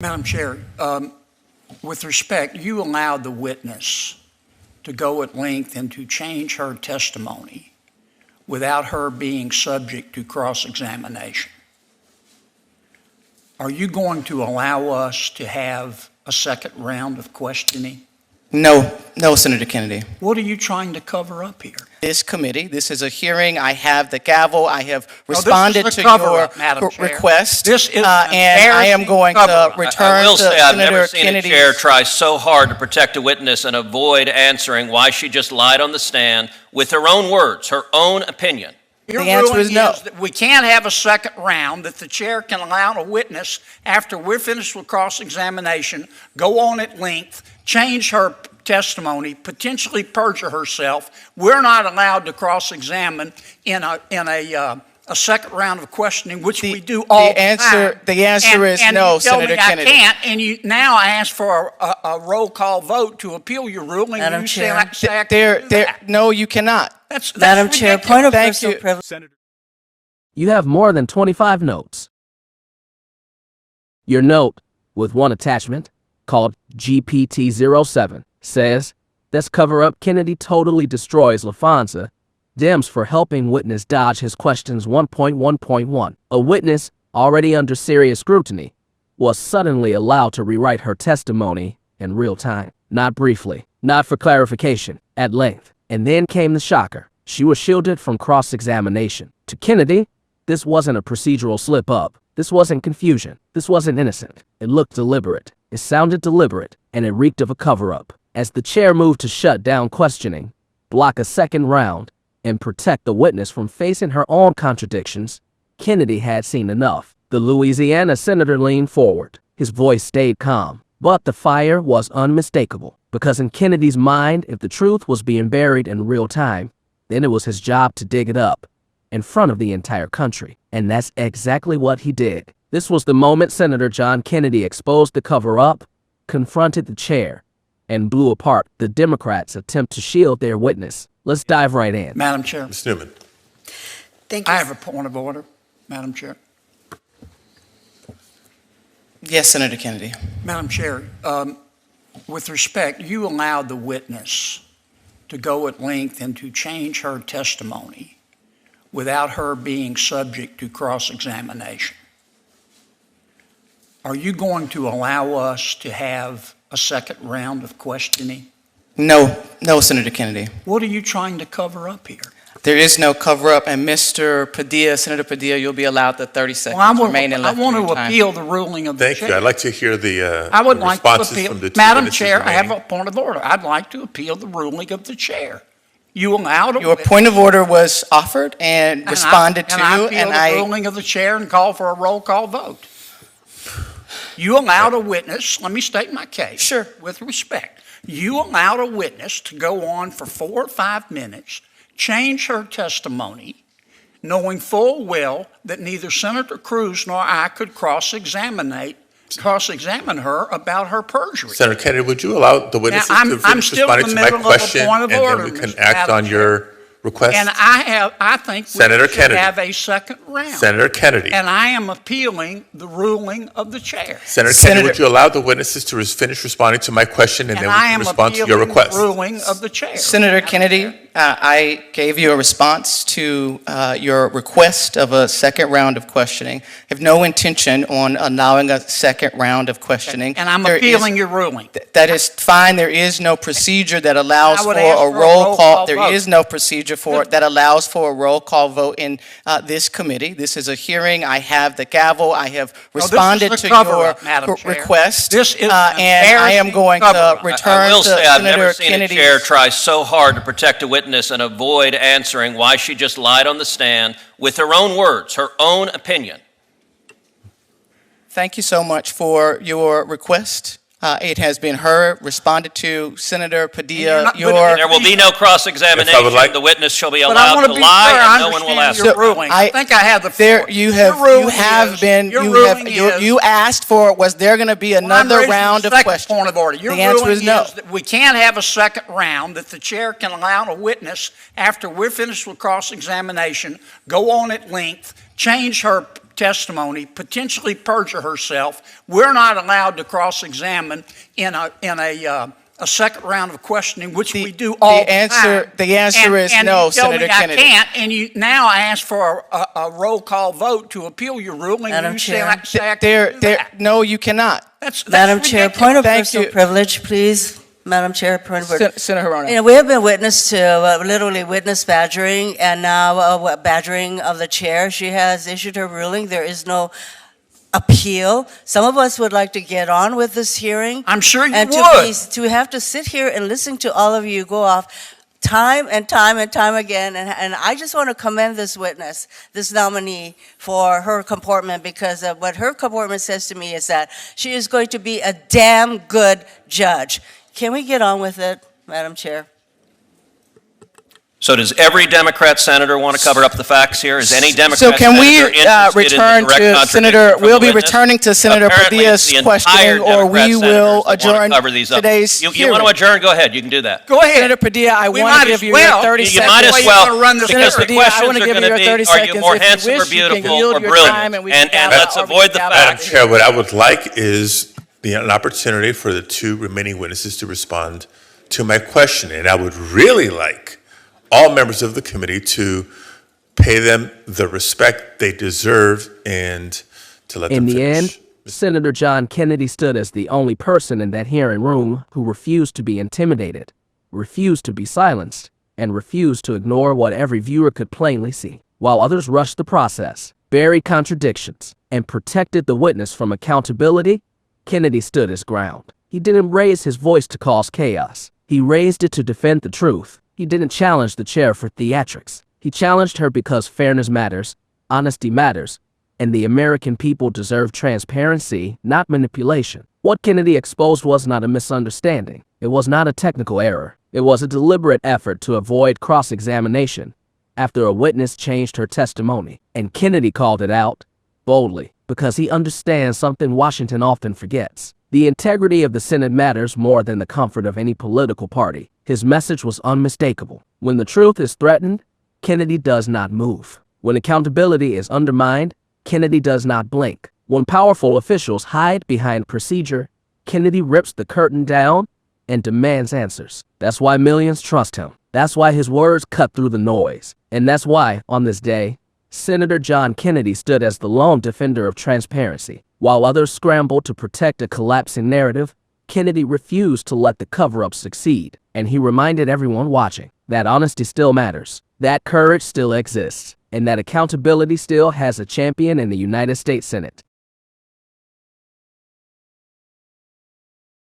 Madam Chair, with respect, you allowed the witness to go at length and to change her testimony without her being subject to cross-examination. Are you going to allow us to have a second round of questioning? No, Senator Kennedy. What are you trying to cover up here? This committee, this is a hearing. I have the gavel. I have this is responded the to cover-up, your Madam Chair. request. This is and I am going to cover-up. return I will to say I've Senator never seen Kennedy's. a chair try so hard to protect a witness and avoid answering why she just lied on the stand with her own words, her own opinion. Your The answer ruling is no. that we can't have a second round, that the chair can allow a witness, after we're finished with cross-examination, go on at length, change her testimony, potentially perjure herself. We're not allowed to cross-examine in a second round of questioning, which we do all the time. The answer is no, you tell Senator me Kennedy. I can't, and you now ask for a roll call vote to appeal your ruling. Madam and you Chair. say I can't do that. No, you cannot. That's Madam Chair, ridiculous. point of Thank personal you. privilege. Senator. You have more than 25 notes. Your note, with one attachment, called GPT-07, says, "This cover-up Kennedy totally destroys LaFonza Dems for helping witness dodge his questions 1.1.1. A witness, already under serious scrutiny, was suddenly allowed to rewrite her testimony in real time. Not briefly, not for clarification, at length. And then came the shocker. She was shielded from cross-examination. To Kennedy, this wasn't a procedural slip-up. This wasn't confusion. This wasn't innocent. It looked deliberate. It sounded deliberate, and it reeked of a cover-up. As the chair moved to shut down questioning, block a second round, and protect the witness from facing her own contradictions, Kennedy had seen enough. The Louisiana senator leaned forward. His voice stayed calm, but the fire was unmistakable. Because in Kennedy's mind, if the truth was being buried in real time, then it was his job to dig it up in front of the entire country. And that's exactly what he did. This was the moment Senator John Kennedy exposed the cover-up, confronted the chair, and blew apart the Democrats' attempt to shield their witness. Let's dive right in. Madam Chair, Ms. Newman. Thank you. I have a point of order, Madam Chair. Yes, Senator Kennedy. Madam Chair, with respect, you allowed the witness to go at length and to change her testimony without her being subject to cross-examination. Are you going to allow us to have a second round of questioning? No, Senator Kennedy. What are you trying to cover up here? There is no cover-up, and Mr. Padilla, Senator Padilla, you'll be allowed the 30 seconds remaining I left want of your to time. appeal the ruling of the Thank chair. you. I'd like to hear the I would the like to responses appeal. from the two Madam witnesses Chair, I have remaining. a point of order. I'd like to appeal the ruling of the chair. You allowed a Your witness. point of order was offered and And responded to, and I appeal and the I ruling of the chair and call for a roll call vote. You allowed a witness, let me state my case. Sure. With respect. You allowed a witness to go on for 4 or 5 minutes, change her testimony, knowing full well that neither Senator Cruz nor I could cross-examine her about her perjury. Senator Kennedy, would you allow the witnesses I'm to finish still in responding the to my middle of a question, point of and order, then we can Mr. act on Madam your request? And I think we Senator should Kennedy. have a second round. Senator Kennedy. And I am appealing the ruling of the chair. Senator Kennedy, would you allow the witnesses to finish responding to my question, and then we I can am respond to your appealing request? the ruling of the chair. Senator Kennedy, I gave you a response to your request of a second round of questioning. I have no intention on allowing a second round of questioning. And I'm There is- appealing your ruling. That is fine. There is no procedure that allows I for would a ask for a roll roll call. call There vote. is no procedure for that allows for a roll call vote in this committee. This is a hearing. I have the gavel. I have responded this is to the cover-up, your Madam Chair. request. This is an and I am embarrassing going to cover-up. return I will to say I've Senator never seen Kennedy's. a chair try so hard to protect a witness and avoid answering why she just lied on the stand with her own words, her own opinion. Thank you so much for your request. It has been heard, responded to. Senator Padilla, you're not- There will be no If I cross-examination. would like- The witness shall be But I allowed want to to be lie, clear, I and no one will ask understand her. your ruling. I think I have the floor. There, you have, Your ruling you have is- been, your you ruling have, is- you asked for, was there going to be Well, I'm another raising round the of second questions? point of order. Your The answer ruling is no. that we can't have a second round, that the chair can allow a witness, after we're finished with cross-examination, go on at length, change her testimony, potentially perjure herself. We're not allowed to cross-examine in a second round of questioning, which we do all the time. The answer is no, you tell Senator me Kennedy. I can't, and you now ask for a roll call vote to appeal your ruling. Madam you Chair. say I can't do that. No, you cannot. That's Madam Chair, ridiculous. point of Thank personal you. privilege, please. Madam Chair, point of privilege. Senator Hirona. You know, we have been witness to literally witness badgering, and now badgering of the chair. She has issued her ruling. There is no appeal. Some of us would like to get on with this hearing. I'm sure you and would. to have to sit here and listen to all of you go off time and time and time again, and I just want to commend this witness, this nominee, for her comportment, because what her comportment says to me is that she is going to be a damn good judge. Can we get on with it, Madam Chair? So does every Democrat senator want to cover up the facts here? Is any Democrat So can we senator interested return in the direct to contradiction Senator, from the we'll be witness? returning to Senator Apparently, it's Padilla's the entire questioning, or Democrat we senators will that want to adjourn cover these up. today's You hearing. want to adjourn? Go ahead. You can do that. Go ahead. Senator Padilla, I We want might to as give you well. your 30 You seconds. might Way as you're well, gonna run this because the Padilla, I questions wanna are give going you to your be, 30 are you seconds. more If you handsome or wish, you can beautiful yield or your brilliant? time and we And can let's or we avoid the can Madam facts. Chair, what I would like is an opportunity for the two remaining witnesses to respond to my question. And I would really like all members of the committee to pay them the respect they deserve and to let In them the finish. end, Senator John Kennedy stood as the only person in that hearing room who refused to be intimidated, refused to be silenced, and refused to ignore what every viewer could plainly see. While others rushed the process, buried contradictions, and protected the witness from accountability, Kennedy stood his ground. He didn't raise his voice to cause chaos. He raised it to defend the truth. He didn't challenge the chair for theatrics. He challenged her because fairness matters, honesty matters, and the American people deserve transparency, not manipulation. What Kennedy exposed was not a misunderstanding. It was not a technical error. It was a deliberate effort to avoid cross-examination after a witness changed her testimony. And Kennedy called it out boldly because he understands something Washington often forgets. The integrity of the Senate matters more than the comfort of any political party. His message was unmistakable. When the truth is threatened, Kennedy does not move. When accountability is undermined, Kennedy does not blink. When powerful officials hide behind procedure, Kennedy rips the curtain down and demands answers. That's why millions trust him. That's why his words cut through the noise. And that's why, on this day, Senator John Kennedy stood as the lone defender of transparency. While others scrambled to protect a collapsing narrative, Kennedy refused to let the cover-up succeed. And he reminded everyone watching that honesty still matters, that courage still exists, and that accountability still has a champion in the United States Senate.